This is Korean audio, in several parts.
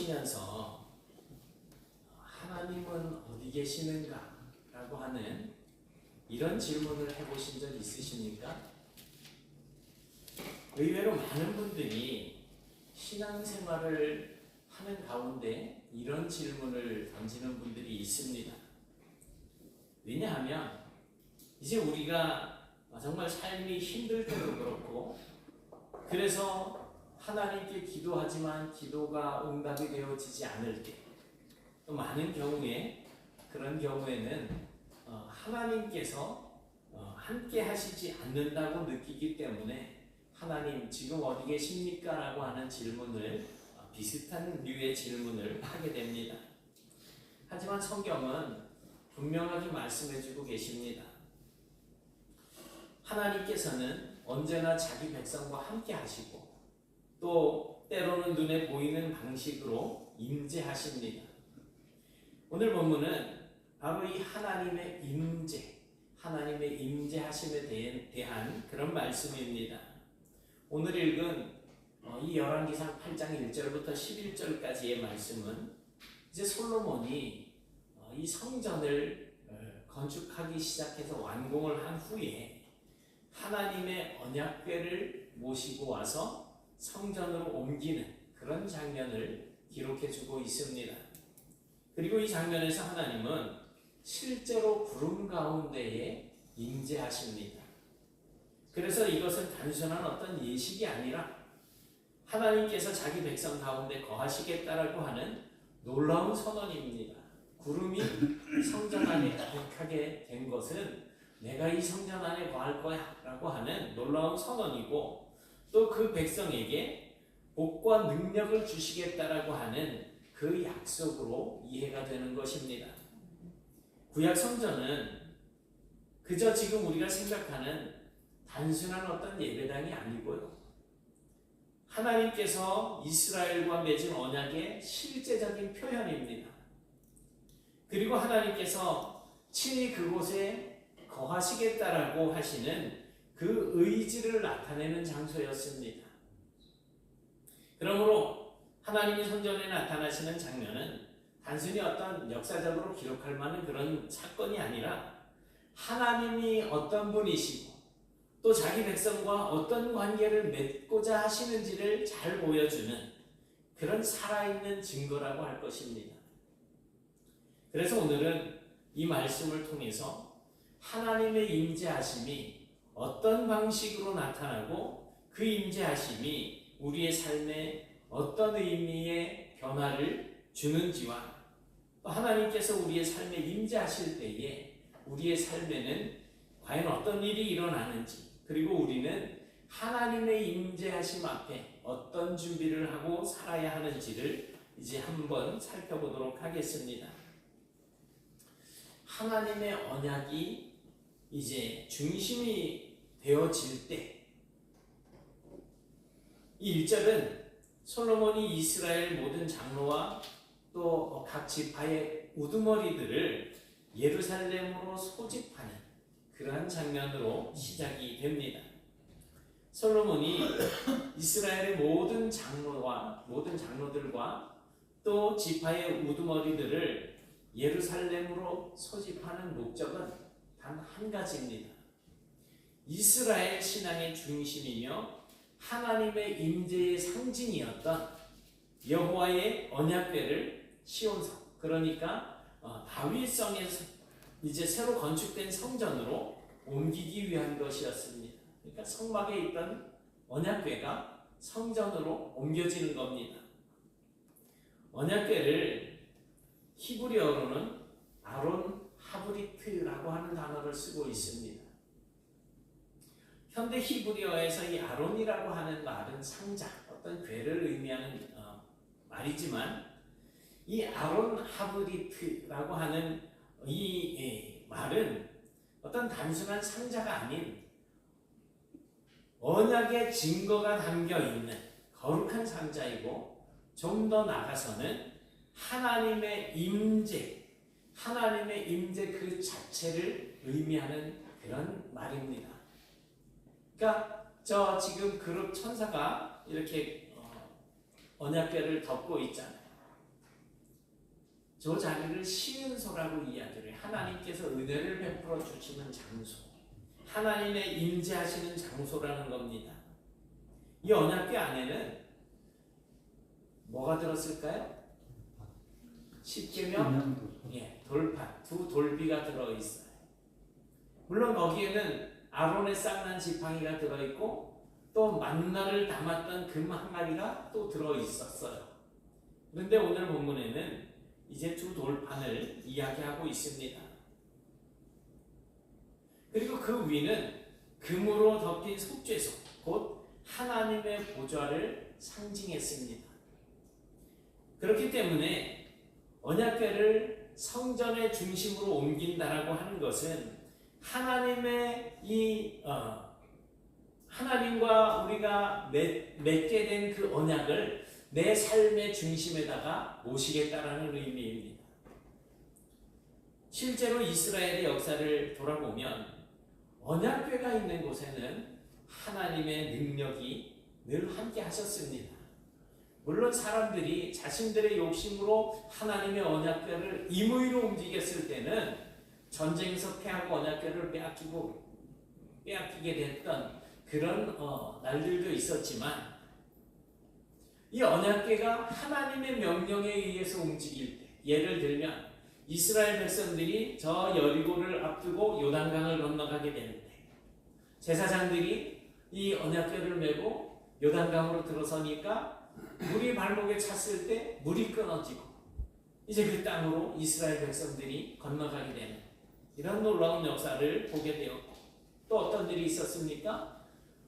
보시면서 하나님은 어디 계시는가? 라고 하는 이런 질문을 해보신 적 있으십니까? 의외로 많은 분들이 신앙생활을 하는 가운데 이런 질문을 던지는 분들이 있습니다. 왜냐하면 이제 우리가 정말 삶이 힘들 때도 그렇고, 그래서 하나님께 기도하지만 기도가 응답이 되어지지 않을 때, 또 많은 경우에 그런 경우에는 하나님께서 함께 하시지 않는다고 느끼기 때문에 하나님 지금 어디 계십니까? 라고 하는 질문을, 비슷한 류의 질문을 하게 됩니다. 하지만 성경은 분명하게 말씀해주고 계십니다. 하나님께서는 언제나 자기 백성과 함께 하시고, 또 때로는 눈에 보이는 방식으로 임재하십니다. 오늘 본문은 바로 이 하나님의 임재, 하나님의 임재하심에 대한 그런 말씀입니다. 오늘 읽은 이 열왕기상 8장 1절부터 11절까지의 말씀은 이제 솔로몬이 이 성전을 건축하기 시작해서 완공을 한 후에 하나님의 언약궤를 모시고 와서 성전으로 옮기는 그런 장면을 기록해 주고 있습니다. 그리고 이 장면에서 하나님은 실제로 구름 가운데에 임재하십니다. 그래서 이것은 단순한 어떤 예식이 아니라 하나님께서 자기 백성 가운데 거하시겠다라고 하는 놀라운 선언입니다. 구름이 성전 안에 가득하게 된 것은 내가 이 성전 안에 거할 거야 라고 하는 놀라운 선언이고, 또 그 백성에게 복과 능력을 주시겠다라고 하는 그 약속으로 이해가 되는 것입니다. 구약 성전은 그저 지금 우리가 생각하는 단순한 어떤 예배당이 아니고요, 하나님께서 이스라엘과 맺은 언약의 실제적인 표현입니다. 그리고 하나님께서 친히 그곳에 거하시겠다라고 하시는 그 의지를 나타내는 장소였습니다. 그러므로 하나님이 성전에 나타나시는 장면은 단순히 어떤 역사적으로 기록할 만한 그런 사건이 아니라 하나님이 어떤 분이시고 또 자기 백성과 어떤 관계를 맺고자 하시는지를 잘 보여주는 그런 살아있는 증거라고 할 것입니다. 그래서 오늘은 이 말씀을 통해서 하나님의 임재하심이 어떤 방식으로 나타나고 그 임재하심이 우리의 삶에 어떤 의미의 변화를 주는지와 또 하나님께서 우리의 삶에 임재하실 때에 우리의 삶에는 과연 어떤 일이 일어나는지, 그리고 우리는 하나님의 임재하심 앞에 어떤 준비를 하고 살아야 하는지를 이제 한번 살펴보도록 하겠습니다. 하나님의 언약이 이제 중심이 되어질 때, 이 1절은 솔로몬이 이스라엘 모든 장로와 또 각 지파의 우두머리들을 예루살렘으로 소집하는 그러한 장면으로 시작이 됩니다. 솔로몬이 이스라엘의 모든 장로들과 또 지파의 우두머리들을 예루살렘으로 소집하는 목적은 단 한 가지입니다. 이스라엘 신앙의 중심이며 하나님의 임재의 상징이었던 여호와의 언약궤를 시온성, 그러니까 다윗성에서 이제 새로 건축된 성전으로 옮기기 위한 것이었습니다. 그러니까 성막에 있던 언약궤가 성전으로 옮겨지는 겁니다. 언약궤를 히브리어로는 아론 하브리트라고 하는 단어를 쓰고 있습니다. 현대 히브리어에서 이 아론이라고 하는 말은 상자, 어떤 궤를 의미하는 말이지만, 이 아론 하브리트라고 하는 이 말은 어떤 단순한 상자가 아닌 언약의 증거가 담겨 있는 거룩한 상자이고, 좀 더 나아가서는 하나님의 임재 그 자체를 의미하는 그런 말입니다. 그러니까 저 지금 그룹 천사가 이렇게 언약궤를 덮고 있잖아요. 저 자리를 시은소라고 이야기를 해요. 하나님께서 은혜를 베풀어 주시는 장소, 하나님의 임재하시는 장소라는 겁니다. 이 언약궤 안에는 뭐가 들었을까요? 십계명, 돌판, 두 돌비가 들어있어요. 물론 거기에는 아론의 쌍난 지팡이가 들어있고 또 만나를 담았던 금 항아리가 또 들어있었어요. 그런데 오늘 본문에는 이제 두 돌판을 이야기하고 있습니다. 그리고 그 위는 금으로 덮인 속죄소, 곧 하나님의 보좌를 상징했습니다. 그렇기 때문에 언약궤를 성전의 중심으로 옮긴다라고 하는 것은 하나님의 하나님과 우리가 맺게 된 그 언약을 내 삶의 중심에다가 모시겠다라는 의미입니다. 실제로 이스라엘의 역사를 돌아보면 언약궤가 있는 곳에는 하나님의 능력이 늘 함께 하셨습니다. 물론 사람들이 자신들의 욕심으로 하나님의 언약궤를 임의로 움직였을 때는 전쟁에서 패하고 언약궤를 빼앗기게 됐던 그런 날들도 있었지만, 이 언약궤가 하나님의 명령에 의해서 움직일 때, 예를 들면 이스라엘 백성들이 저 여리고를 앞두고 요단강을 건너가게 되는데 제사장들이 이 언약궤를 메고 요단강으로 들어서니까 물이 발목에 찼을 때 물이 끊어지고 이제 그 땅으로 이스라엘 백성들이 건너가게 되는 이런 놀라운 역사를 보게 되었고, 또 어떤 일이 있었습니까?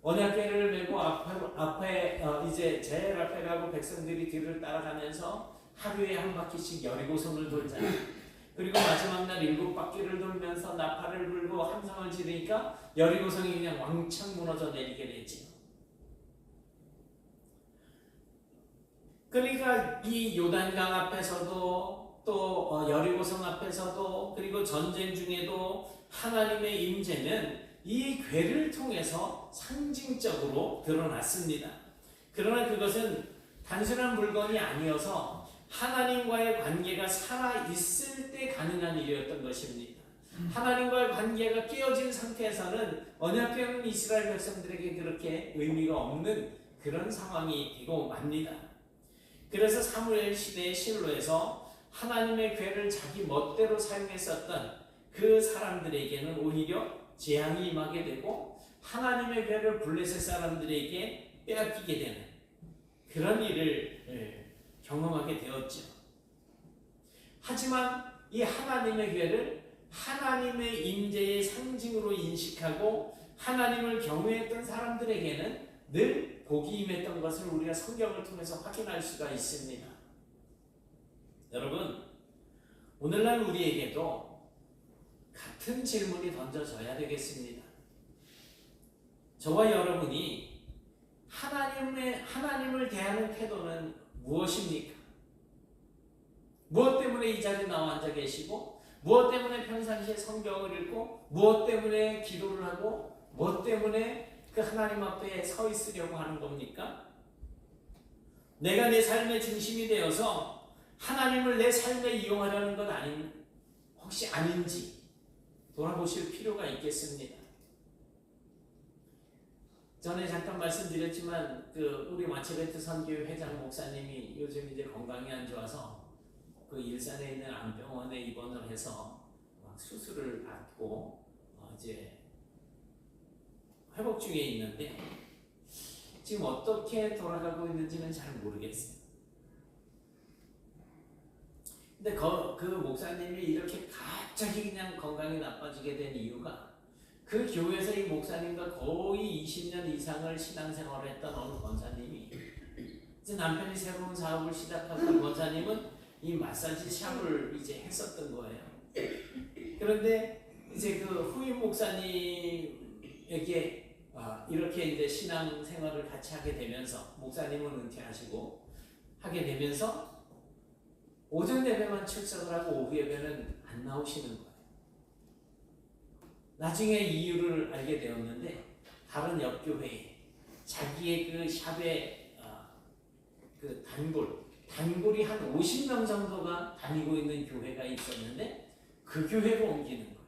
언약궤를 메고 앞에 이제 제일 앞에 가고 백성들이 뒤를 따라가면서 하루에 한 바퀴씩 여리고성을 돌잖아요. 그리고 마지막 날 7바퀴를 돌면서 나팔을 불고 함성을 지르니까 여리고성이 그냥 왕창 무너져 내리게 되지. 그러니까 이 요단강 앞에서도 또 여리고성 앞에서도 그리고 전쟁 중에도 하나님의 임재는 이 궤를 통해서 상징적으로 드러났습니다. 그러나 그것은 단순한 물건이 아니어서 하나님과의 관계가 살아있을 때 가능한 일이었던 것입니다. 하나님과의 관계가 깨어진 상태에서는 언약궤는 이스라엘 백성들에게 그렇게 의미가 없는 그런 상황이 되고 맙니다. 그래서 사무엘 시대의 실로에서 하나님의 궤를 자기 멋대로 사용했었던 그 사람들에게는 오히려 재앙이 임하게 되고 하나님의 궤를 블레셋 사람들에게 빼앗기게 되는 그런 일을 경험하게 되었죠. 하지만 이 하나님의 궤를 하나님의 임재의 상징으로 인식하고 하나님을 경외했던 사람들에게는 늘 복이 임했던 것을 우리가 성경을 통해서 확인할 수가 있습니다. 여러분, 오늘날 우리에게도 같은 질문이 던져져야 되겠습니다. 저와 여러분이 하나님을 대하는 태도는 무엇입니까? 무엇 때문에 이 자리에 나와 앉아 계시고, 무엇 때문에 평상시에 성경을 읽고, 무엇 때문에 기도를 하고, 무엇 때문에 그 하나님 앞에 서 있으려고 하는 겁니까? 내가 내 삶의 중심이 되어서 하나님을 내 삶에 이용하려는 것 혹시 아닌지 돌아보실 필요가 있겠습니다. 전에 잠깐 말씀드렸지만 우리 마체베트 선교회 회장 목사님이 요즘 이제 건강이 안 좋아서 그 일산에 있는 안병원에 입원을 해서 수술을 받고 이제 회복 중에 있는데 지금 어떻게 돌아가고 있는지는 잘 모르겠어요. 근데 그 목사님이 이렇게 갑자기 그냥 건강이 나빠지게 된 이유가 그 교회에서 이 목사님과 거의 20년 이상을 신앙생활을 했던 어느 권사님이 이제 남편이 새로운 사업을 시작하고 그 권사님은 이 마사지 샵을 이제 했었던 거예요. 그런데 이제 그 후임 목사님에게 이렇게 이제 신앙생활을 같이 하게 되면서 목사님은 은퇴하시고 하게 되면서 오전 예배만 출석을 하고 오후 예배는 안 나오시는 거예요. 나중에 이유를 알게 되었는데 다른 옆교회에 자기의 그 샵의 그 단골 단골이 한 50명 정도가 다니고 있는 교회가 있었는데 그 교회로 옮기는 거예요.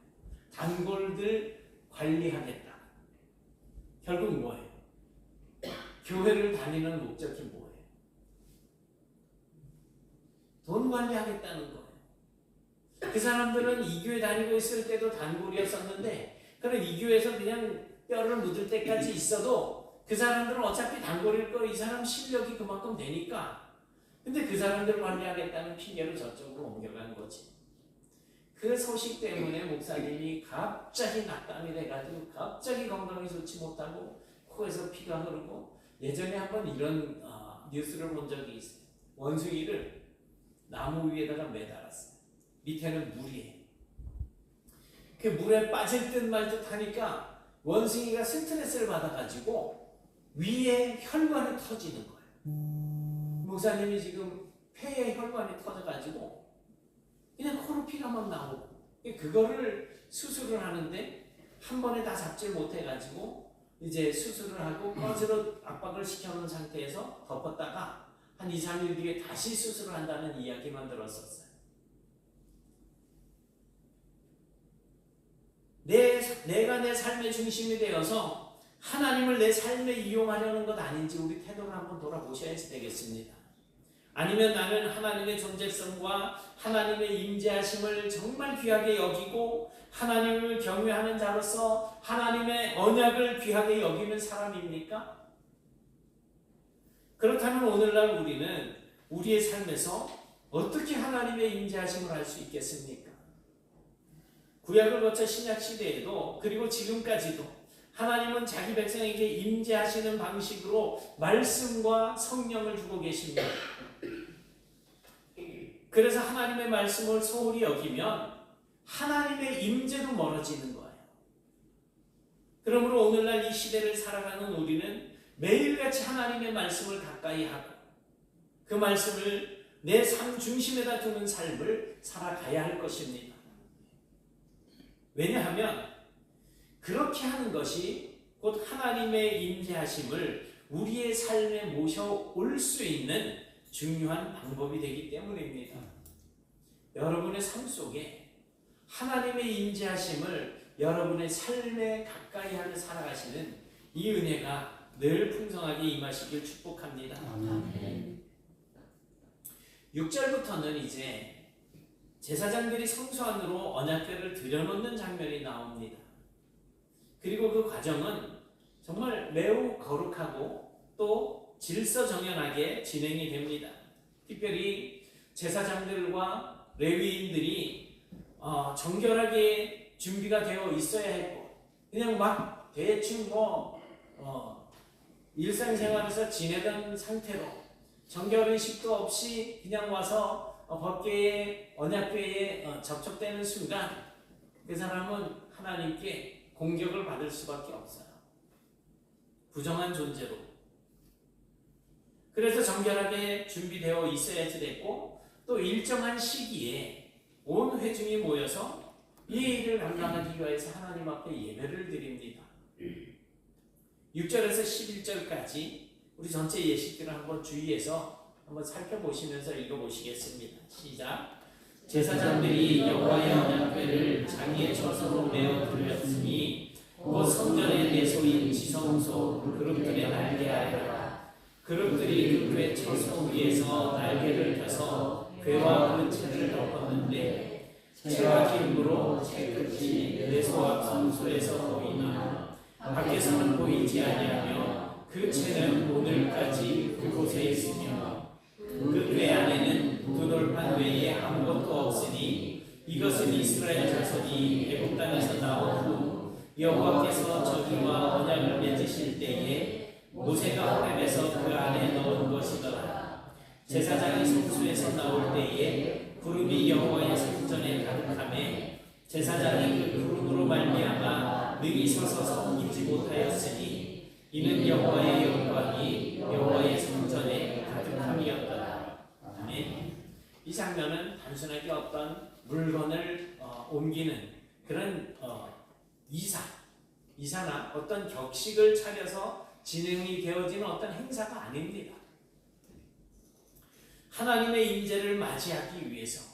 단골들 관리하겠다. 결국 뭐예요? 교회를 다니는 목적이 뭐예요? 돈 관리하겠다는 거예요. 그 사람들은 이 교회 다니고 있을 때도 단골이었었는데 그럼 이 교회에서 그냥 뼈를 묻을 때까지 있어도 그 사람들은 어차피 단골일 거 이 사람 실력이 그만큼 되니까 근데 그 사람들 관리하겠다는 핑계로 저쪽으로 옮겨간 거지. 그 소식 때문에 목사님이 갑자기 낙담이 돼가지고 갑자기 건강이 좋지 못하고 코에서 피가 흐르고 예전에 한번 이런 뉴스를 본 적이 있어요. 원숭이를 나무 위에다가 매달았어요. 밑에는 물이에요. 그 물에 빠질 듯 말 듯 하니까 원숭이가 스트레스를 받아가지고 위에 혈관이 터지는 거예요. 목사님이 지금 폐에 혈관이 터져가지고 그냥 코로 피가 막 나오고 그거를 수술을 하는데 한 번에 다 잡질 못해가지고 이제 수술을 하고 거즈로 압박을 시켜놓은 상태에서 덮었다가 한 2, 3일 뒤에 다시 수술을 한다는 이야기만 들었었어요. 내가 내 삶의 중심이 되어서 하나님을 내 삶에 이용하려는 것 아닌지 우리 태도를 한번 돌아보셔야 되겠습니다. 아니면 나는 하나님의 존재성과 하나님의 임재하심을 정말 귀하게 여기고 하나님을 경외하는 자로서 하나님의 언약을 귀하게 여기는 사람입니까? 그렇다면 오늘날 우리는 우리의 삶에서 어떻게 하나님의 임재하심을 할 수 있겠습니까? 구약을 거쳐 신약 시대에도 그리고 지금까지도 하나님은 자기 백성에게 임재하시는 방식으로 말씀과 성령을 주고 계십니다. 그래서 하나님의 말씀을 소홀히 여기면 하나님의 임재도 멀어지는 거예요. 그러므로 오늘날 이 시대를 살아가는 우리는 매일같이 하나님의 말씀을 가까이 하고 그 말씀을 내 삶 중심에다 두는 삶을 살아가야 할 것입니다. 왜냐하면 그렇게 하는 것이 곧 하나님의 임재하심을 우리의 삶에 모셔올 수 있는 중요한 방법이 되기 때문입니다. 여러분의 삶 속에 하나님의 임재하심을 여러분의 삶에 가까이 하며 살아가시는 이 은혜가 늘 풍성하게 임하시길 축복합니다. 아멘. 6절부터는 이제 제사장들이 성소 안으로 언약궤를 들여놓는 장면이 나옵니다. 그리고 그 과정은 정말 매우 거룩하고 또 질서정연하게 진행이 됩니다. 특별히 제사장들과 레위인들이 정결하게 준비가 되어 있어야 했고 그냥 막 대충 일상생활에서 지내던 상태로 정결의식도 없이 그냥 와서 법궤에 언약궤에 접촉되는 순간 그 사람은 하나님께 공격을 받을 수밖에 없어요. 부정한 존재로. 그래서 정결하게 준비되어 있어야지 됐고 또 일정한 시기에 온 회중이 모여서 이 일을 감당하기 위해서 하나님 앞에 예배를 드립니다. 6절에서 11절까지 우리 전체 예식들을 한번 주의해서 한번 살펴보시면서 읽어보시겠습니다. 시작. 제사장들이 여호와의 언약궤를 장의의 처소로 메어 들였으니 곧 성전의 내소인 지성소 그룹들에 날개하여라. 그룹들이 그 궤 처소 위에서 날개를 펴서 궤와 그 채를 덮었는데 채와 기름으로 채 끝이 내소 앞 성소에서 보이나 밖에서는 보이지 아니하며 그 채는 오늘까지 그곳에 있으며 그 궤 안에는 두 돌판 외에 아무것도 없으니 이것은 이스라엘 자손이 애굽 땅에서 나온 후 여호와께서 저희와 언약을 맺으실 때에 모세가 호렙에서 그 안에 넣은 것이더라. 제사장이 성소에서 나올 때에 구름이 여호와의 성전에 가득하매 제사장이 그 구름으로 말미암아 능히 서서 숨기지 못하였으니 이는 여호와의 영광이 여호와의 성전에 가득함이었더라. 아멘. 이 장면은 단순하게 어떤 물건을 옮기는 그런 이사나 어떤 격식을 차려서 진행이 되어지는 어떤 행사가 아닙니다. 하나님의 임재를 맞이하기 위해서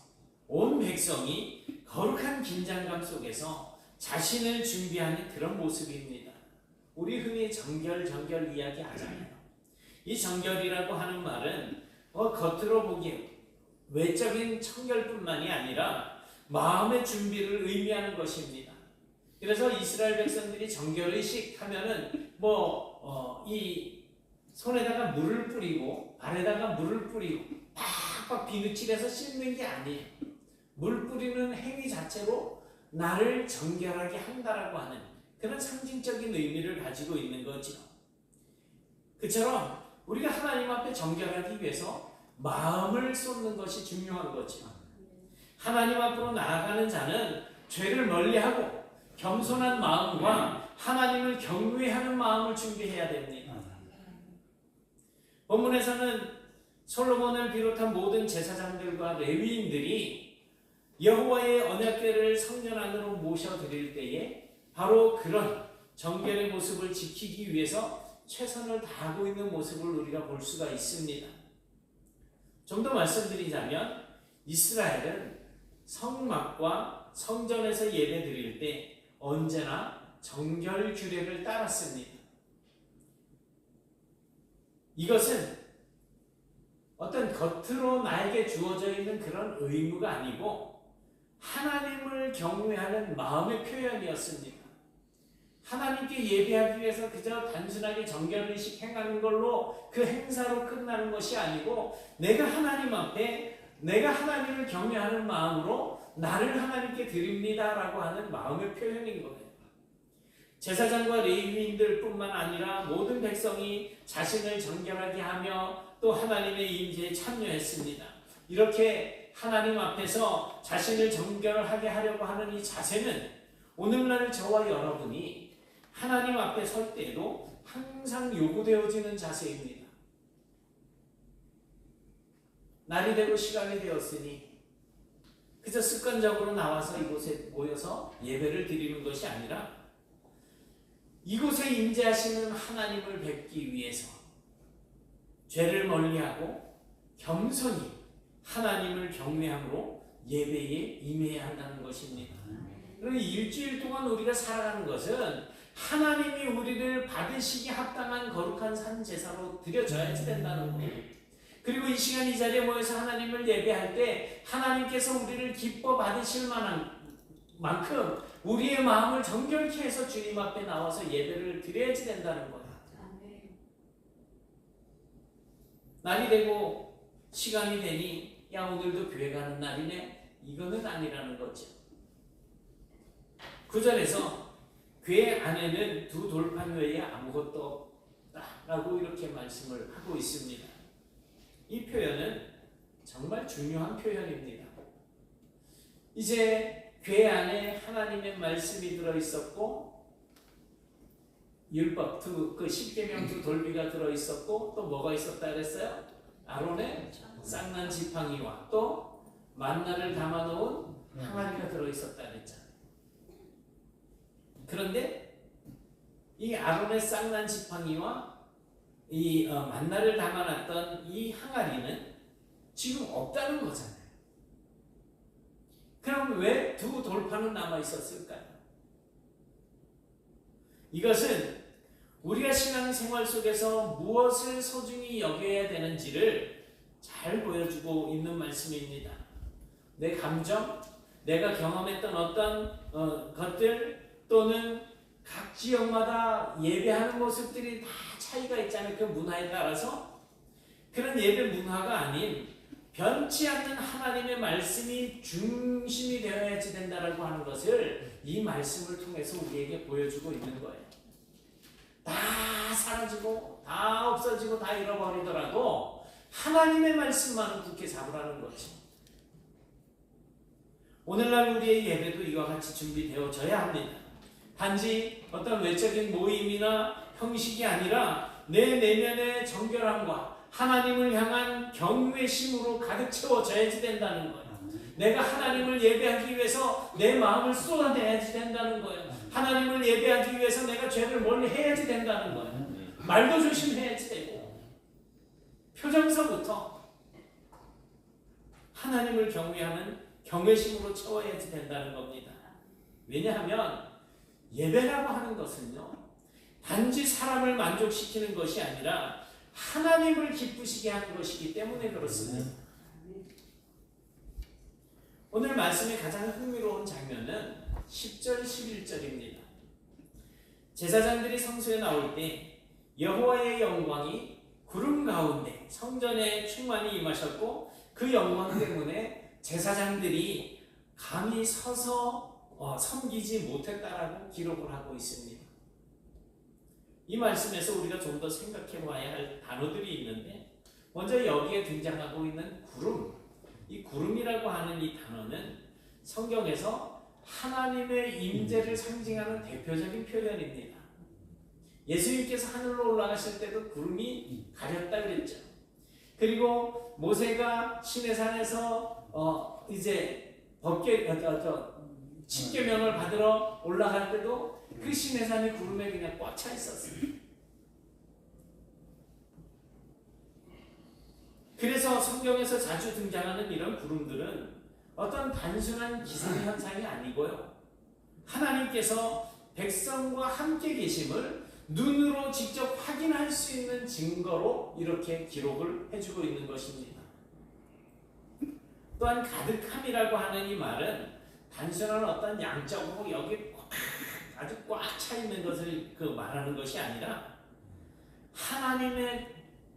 온 백성이 거룩한 긴장감 속에서 자신을 준비하는 그런 모습입니다. 우리 흔히 정결 이야기 하잖아요. 이 정결이라고 하는 말은 겉으로 보기에 외적인 청결뿐만이 아니라 마음의 준비를 의미하는 것입니다. 그래서 이스라엘 백성들이 정결의식 하면은 이 손에다가 물을 뿌리고 발에다가 물을 뿌리고 팍팍 비누칠해서 씻는 게 아니에요. 물 뿌리는 행위 자체로 나를 정결하게 한다라고 하는 그런 상징적인 의미를 가지고 있는 거죠. 그처럼 우리가 하나님 앞에 정결하기 위해서 마음을 쏟는 것이 중요한 거죠. 하나님 앞으로 나아가는 자는 죄를 멀리하고 겸손한 마음과 하나님을 경외하는 마음을 준비해야 됩니다. 본문에서는 솔로몬을 비롯한 모든 제사장들과 레위인들이 여호와의 언약궤를 성전 안으로 모셔드릴 때에 바로 그런 정결의 모습을 지키기 위해서 최선을 다하고 있는 모습을 우리가 볼 수가 있습니다. 좀 더 말씀드리자면 이스라엘은 성막과 성전에서 예배드릴 때 언제나 정결 규례를 따랐습니다. 이것은 어떤 겉으로 나에게 주어져 있는 그런 의무가 아니고 하나님을 경외하는 마음의 표현이었습니다. 하나님께 예배하기 위해서 그저 단순하게 정결의식 행하는 걸로 그 행사로 끝나는 것이 아니고 내가 하나님 앞에 내가 하나님을 경외하는 마음으로 나를 하나님께 드립니다라고 하는 마음의 표현인 거예요. 제사장과 레위인들 뿐만 아니라 모든 백성이 자신을 정결하게 하며 또 하나님의 임재에 참여했습니다. 이렇게 하나님 앞에서 자신을 정결하게 하려고 하는 이 자세는 오늘날 저와 여러분이 하나님 앞에 설 때에도 항상 요구되어지는 자세입니다. 날이 되고 시간이 되었으니 그저 습관적으로 나와서 이곳에 모여서 예배를 드리는 것이 아니라 이곳에 임재하시는 하나님을 뵙기 위해서 죄를 멀리하고 겸손히 하나님을 경외함으로 예배에 임해야 한다는 것입니다. 그리고 일주일 동안 우리가 살아가는 것은 하나님이 우리를 받으시기 합당한 거룩한 산 제사로 드려져야지 된다는 거예요. 그리고 이 시간 이 자리에 모여서 하나님을 예배할 때 하나님께서 우리를 기뻐 받으실 만한 만큼 우리의 마음을 정결케 해서 주님 앞에 나와서 예배를 드려야지 된다는 거예요. 날이 되고 시간이 되니 야 오늘도 교회 가는 날이네, 이거는 아니라는 거죠. 구절에서 교회 안에는 두 돌판 외에 아무것도 없다라고 이렇게 말씀을 하고 있습니다. 이 표현은 정말 중요한 표현입니다. 이제 교회 안에 하나님의 말씀이 들어있었고 율법 그 십계명 두 돌비가 들어있었고 또 뭐가 있었다 그랬어요? 아론의 쌍난 지팡이와 또 만나를 담아놓은 항아리가 들어있었다 그랬잖아요. 그런데 이 아론의 쌍난 지팡이와 이 만나를 담아놨던 이 항아리는 지금 없다는 거잖아요. 그럼 왜 두 돌판은 남아 있었을까요? 이것은 우리가 신앙생활 속에서 무엇을 소중히 여겨야 되는지를 잘 보여주고 있는 말씀입니다. 내 감정, 내가 경험했던 어떤 것들 또는 각 지역마다 예배하는 모습들이 다 차이가 있잖아요. 그 문화에 따라서. 그런 예배 문화가 아닌 변치 않는 하나님의 말씀이 중심이 되어야지 된다라고 하는 것을 이 말씀을 통해서 우리에게 보여주고 있는 거예요. 다 사라지고 다 없어지고 다 잃어버리더라도 하나님의 말씀만은 굳게 잡으라는 거지. 오늘날 우리의 예배도 이와 같이 준비되어져야 합니다. 단지 어떤 외적인 모임이나 형식이 아니라 내 내면의 정결함과 하나님을 향한 경외심으로 가득 채워져야지 된다는 거예요. 내가 하나님을 예배하기 위해서 내 마음을 쏟아내야지 된다는 거예요. 하나님을 예배하기 위해서 내가 죄를 멀리 해야지 된다는 거예요. 말도 조심해야지 되고 표정서부터 하나님을 경외하는 경외심으로 채워야지 된다는 겁니다. 왜냐하면 예배라고 하는 것은요, 단지 사람을 만족시키는 것이 아니라 하나님을 기쁘시게 하는 것이기 때문에 그렇습니다. 오늘 말씀의 가장 흥미로운 장면은 10절, 11절입니다. 제사장들이 성소에 나올 때 여호와의 영광이 구름 가운데 성전에 충만히 임하셨고 그 영광 때문에 제사장들이 감히 서서 섬기지 못했다라고 기록을 하고 있습니다. 이 말씀에서 우리가 좀 더 생각해 봐야 할 단어들이 있는데, 먼저 여기에 등장하고 있는 구름, 이 구름이라고 하는 이 단어는 성경에서 하나님의 임재를 상징하는 대표적인 표현입니다. 예수님께서 하늘로 올라가실 때도 구름이 가렸다 그랬죠. 그리고 모세가 시내산에서 이제 십계명을 받으러 올라갈 때도 그 시내산이 구름에 그냥 꽉 차 있었어요. 그래서 성경에서 자주 등장하는 이런 구름들은 어떤 단순한 기상현상이 아니고요, 하나님께서 백성과 함께 계심을 눈으로 직접 확인할 수 있는 증거로 이렇게 기록을 해주고 있는 것입니다. 또한 가득함이라고 하는 이 말은 단순한 어떤 양적으로 여기 아주 꽉 차 있는 것을 말하는 것이 아니라 하나님의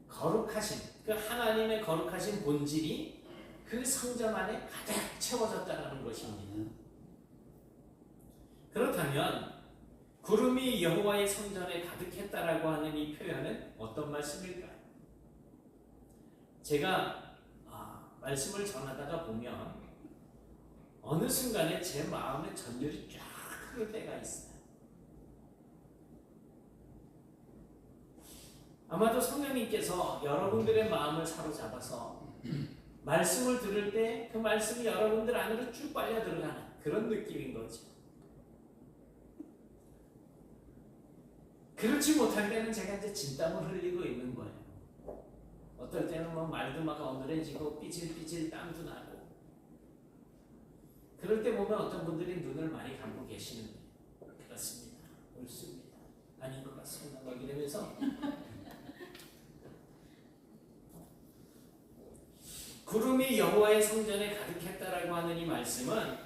거룩하신, 그 하나님의 거룩하신 본질이 그 성전 안에 가득 채워졌다는 것입니다. 그렇다면 구름이 여호와의 성전에 가득했다라고 하는 이 표현은 어떤 말씀일까요? 제가 말씀을 전하다가 보면 어느 순간에 제 마음에 전율이 쫙 흐를 때가 있어요. 아마도 성령님께서 여러분들의 마음을 사로잡아서 말씀을 들을 때 그 말씀이 여러분들 안으로 쭉 빨려 들어가는 그런 느낌인 거죠. 그렇지 못할 때는 제가 이제 진땀을 흘리고 있는 거예요. 어떨 때는 말도 막 어눌해지고 삐질삐질 땀도 나고, 그럴 때 보면 어떤 분들이 눈을 많이 감고 계시는데, 그렇습니다, 옳습니다, 아닌 것 같습니다 막 이러면서 구름이 여호와의 성전에 가득했다라고 하는 이 말씀은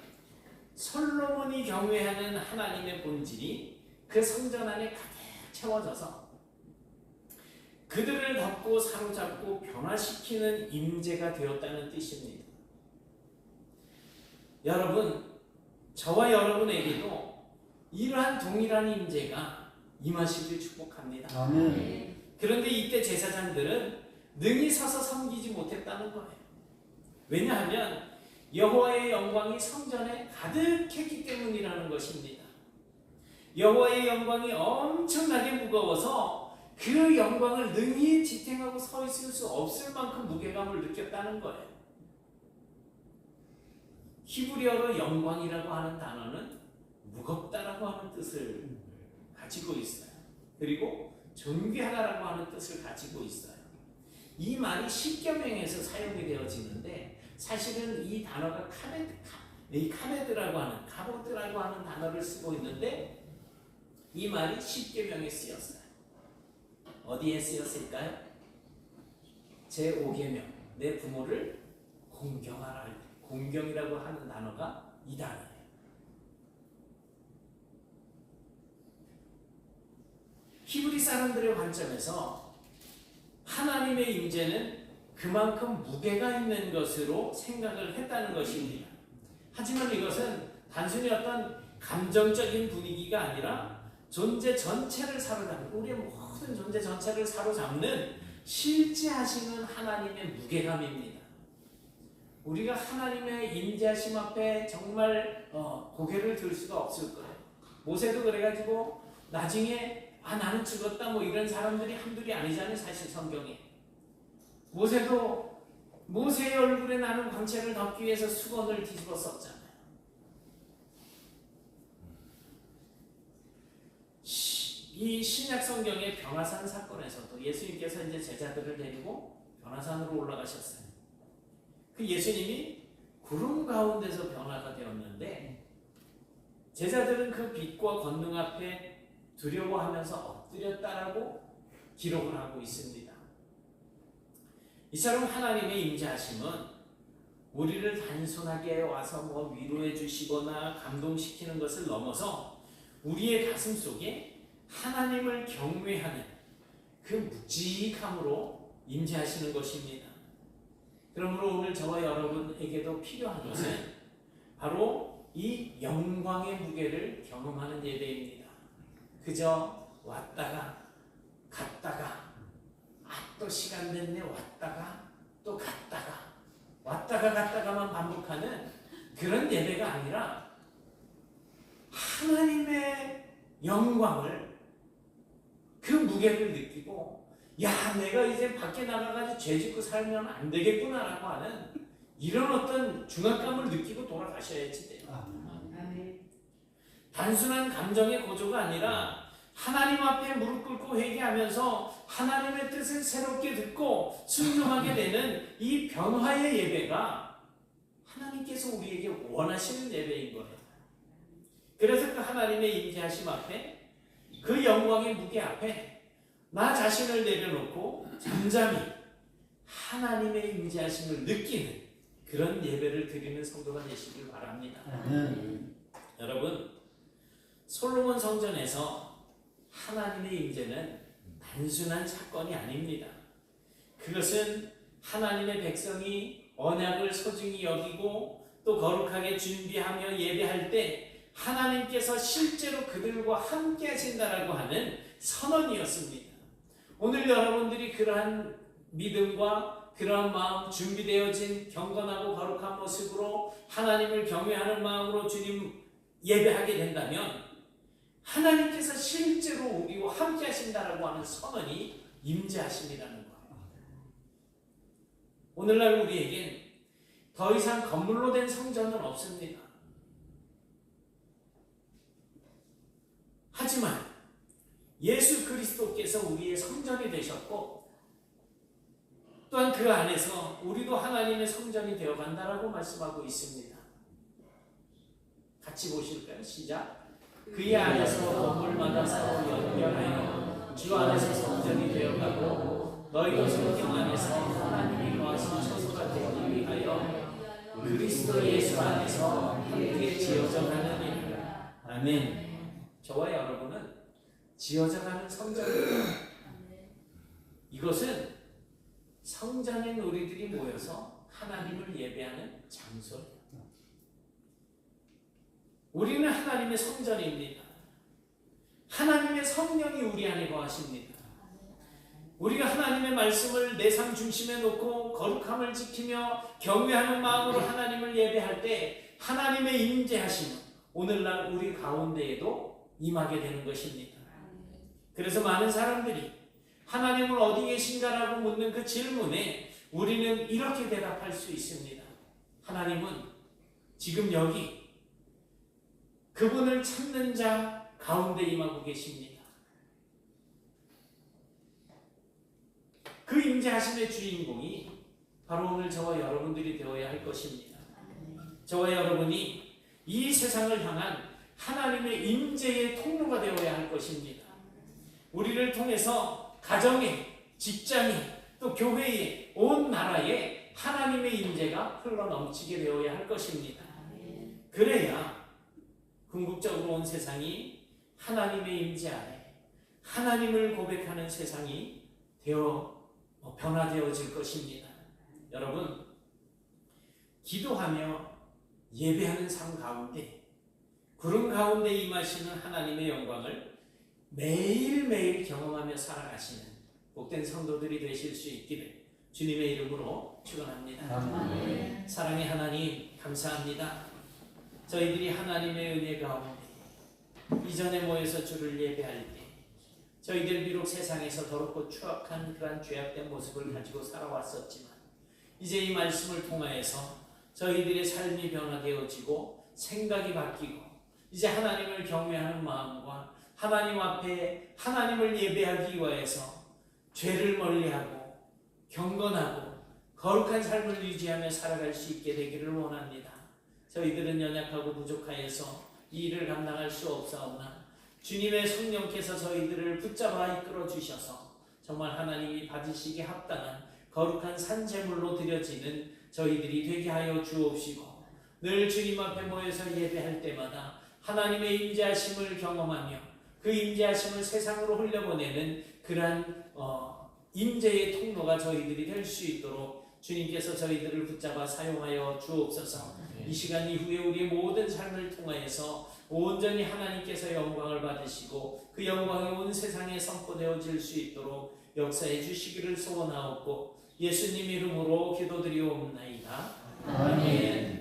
솔로몬이 경외하는 하나님의 본질이 그 성전 안에 가득 채워져서 그들을 덮고 사로잡고 변화시키는 임재가 되었다는 뜻입니다. 여러분, 저와 여러분에게도 이러한 동일한 임재가 임하시길 축복합니다. 아멘. 그런데 이때 제사장들은 능히 서서 섬기지 못했다는 거예요. 왜냐하면 여호와의 영광이 성전에 가득했기 때문이라는 것입니다. 여호와의 영광이 엄청나게 무거워서 그 영광을 능히 지탱하고 서 있을 수 없을 만큼 무게감을 느꼈다는 거예요. 히브리어로 영광이라고 하는 단어는 무겁다라고 하는 뜻을 가지고 있어요. 그리고 존귀하다라고 하는 뜻을 가지고 있어요. 이 말이 십계명에서 사용이 되어지는데, 사실은 이 단어가 카베드라고 하는, 카보드라고 하는 단어를 쓰고 있는데, 이 말이 십계명에 쓰였어요. 어디에 쓰였을까요? 제5계명, 내 부모를 공경하라 할 때, 공경이라고 하는 단어가 이 단어예요. 히브리 사람들의 관점에서 하나님의 임재는 그만큼 무게가 있는 것으로 생각을 했다는 것입니다. 하지만 이것은 단순히 어떤 감정적인 분위기가 아니라 존재 전체를 사로잡는, 우리의 모든 존재 전체를 사로잡는 실제하시는 하나님의 무게감입니다. 우리가 하나님의 임재하심 앞에 정말 고개를 들 수가 없을 거예요. 모세도 그래가지고 나중에 나는 죽었다 이런 사람들이 한둘이 아니잖아요. 사실 성경에 모세도 모세의 얼굴에 나는 광채를 덮기 위해서 수건을 뒤집어 썼잖아요. 이 신약 성경의 변화산 사건에서도 예수님께서 이제 제자들을 데리고 변화산으로 올라가셨어요. 그 예수님이 구름 가운데서 변화가 되었는데 제자들은 그 빛과 권능 앞에 두려워하면서 엎드렸다라고 기록을 하고 있습니다. 이처럼 하나님의 임재하심은 우리를 단순하게 와서 위로해 주시거나 감동시키는 것을 넘어서 우리의 가슴 속에 하나님을 경외하는 그 묵직함으로 임재하시는 것입니다. 그러므로 오늘 저와 여러분에게도 필요한 것은 바로 이 영광의 무게를 경험하는 예배입니다. 그저 왔다가 갔다가 또 시간 됐네 왔다가 또 갔다가 왔다가 갔다가만 반복하는 그런 예배가 아니라 하나님의 영광을 그 무게를 느끼고 야 내가 이제 밖에 나가가지고 죄 짓고 살면 안 되겠구나라고 하는 이런 어떤 중압감을 느끼고 돌아가셔야지 돼요. 단순한 감정의 고조가 아니라 하나님 앞에 무릎 꿇고 회개하면서 하나님의 뜻을 새롭게 듣고 순종하게 되는 이 변화의 예배가 하나님께서 우리에게 원하시는 예배인 거예요. 그래서 그 하나님의 임재하심 앞에 그 영광의 무게 앞에 나 자신을 내려놓고 잠잠히 하나님의 임재하심을 느끼는 그런 예배를 드리는 성도가 되시길 바랍니다. 여러분 솔로몬 성전에서 하나님의 임재는 단순한 사건이 아닙니다. 그것은 하나님의 백성이 언약을 소중히 여기고 또 거룩하게 준비하며 예배할 때 하나님께서 실제로 그들과 함께 하신다라고 하는 선언이었습니다. 오늘 여러분들이 그러한 믿음과 그러한 마음 준비되어진 경건하고 거룩한 모습으로 하나님을 경외하는 마음으로 주님 예배하게 된다면 하나님께서 실제로 우리와 함께 하신다라고 하는 선언이 임재하심이라는 거예요. 오늘날 우리에겐 더 이상 건물로 된 성전은 없습니다. 하지만 예수 그리스도께서 우리의 성전이 되셨고 또한 그 안에서 우리도 하나님의 성전이 되어간다라고 말씀하고 있습니다. 같이 보실까요? 시작. 그의 안에서 건물마다 서로 연결하여 주 안에서 성전이 되어가고 너희도 성경 안에서 하나님이 거하신 처소가 되기 위하여 그리스도 예수 안에서 함께 지어져 가는 일이라. 아멘. 저와 여러분은 지어져 가는 성전입니다. 이것은 성전인 우리들이 모여서 하나님을 예배하는 장소예요. 우리는 하나님의 성전입니다. 하나님의 성령이 우리 안에 거하십니다. 우리가 하나님의 말씀을 내 삶 중심에 놓고 거룩함을 지키며 경외하는 마음으로 하나님을 예배할 때 하나님의 임재하심은 오늘날 우리 가운데에도 임하게 되는 것입니다. 그래서 많은 사람들이 하나님은 어디 계신가라고 묻는 그 질문에 우리는 이렇게 대답할 수 있습니다. 하나님은 지금 여기 그분을 찾는 자 가운데 임하고 계십니다. 그 임재하심의 주인공이 바로 오늘 저와 여러분들이 되어야 할 것입니다. 저와 여러분이 이 세상을 향한 하나님의 임재의 통로가 되어야 할 것입니다. 우리를 통해서 가정에, 직장에, 또 교회에, 온 나라에 하나님의 임재가 흘러넘치게 되어야 할 것입니다. 그래야 궁극적으로 온 세상이 하나님의 임재 아래 하나님을 고백하는 세상이 변화되어질 것입니다. 여러분, 기도하며 예배하는 삶 가운데 구름 가운데 임하시는 하나님의 영광을 매일매일 경험하며 살아가시는 복된 성도들이 되실 수 있기를 주님의 이름으로 축원합니다. 사랑의 하나님 감사합니다. 저희들이 하나님의 은혜 가운데 이전에 모여서 주를 예배할 때 저희들 비록 세상에서 더럽고 추악한 그러한 죄악된 모습을 가지고 살아왔었지만 이제 이 말씀을 통하여서 저희들의 삶이 변화되어지고 생각이 바뀌고 이제 하나님을 경외하는 마음과 하나님 앞에 하나님을 예배하기 위하여서 죄를 멀리하고 경건하고 거룩한 삶을 유지하며 살아갈 수 있게 되기를 원합니다. 저희들은 연약하고 부족하여서 이 일을 감당할 수 없사오나 주님의 성령께서 저희들을 붙잡아 이끌어 주셔서 정말 하나님이 받으시기에 합당한 거룩한 산제물로 드려지는 저희들이 되게 하여 주옵시고, 늘 주님 앞에 모여서 예배할 때마다 하나님의 임재하심을 경험하며 그 임재하심을 세상으로 흘려보내는 그러한 임재의 통로가 저희들이 될 수 있도록 주님께서 저희들을 붙잡아 사용하여 주옵소서. 이 시간 이후에 우리의 모든 삶을 통하여서 온전히 하나님께서 영광을 받으시고 그 영광이 온 세상에 선포되어질 수 있도록 역사해 주시기를 소원하옵고 예수님 이름으로 기도드리옵나이다. 아멘.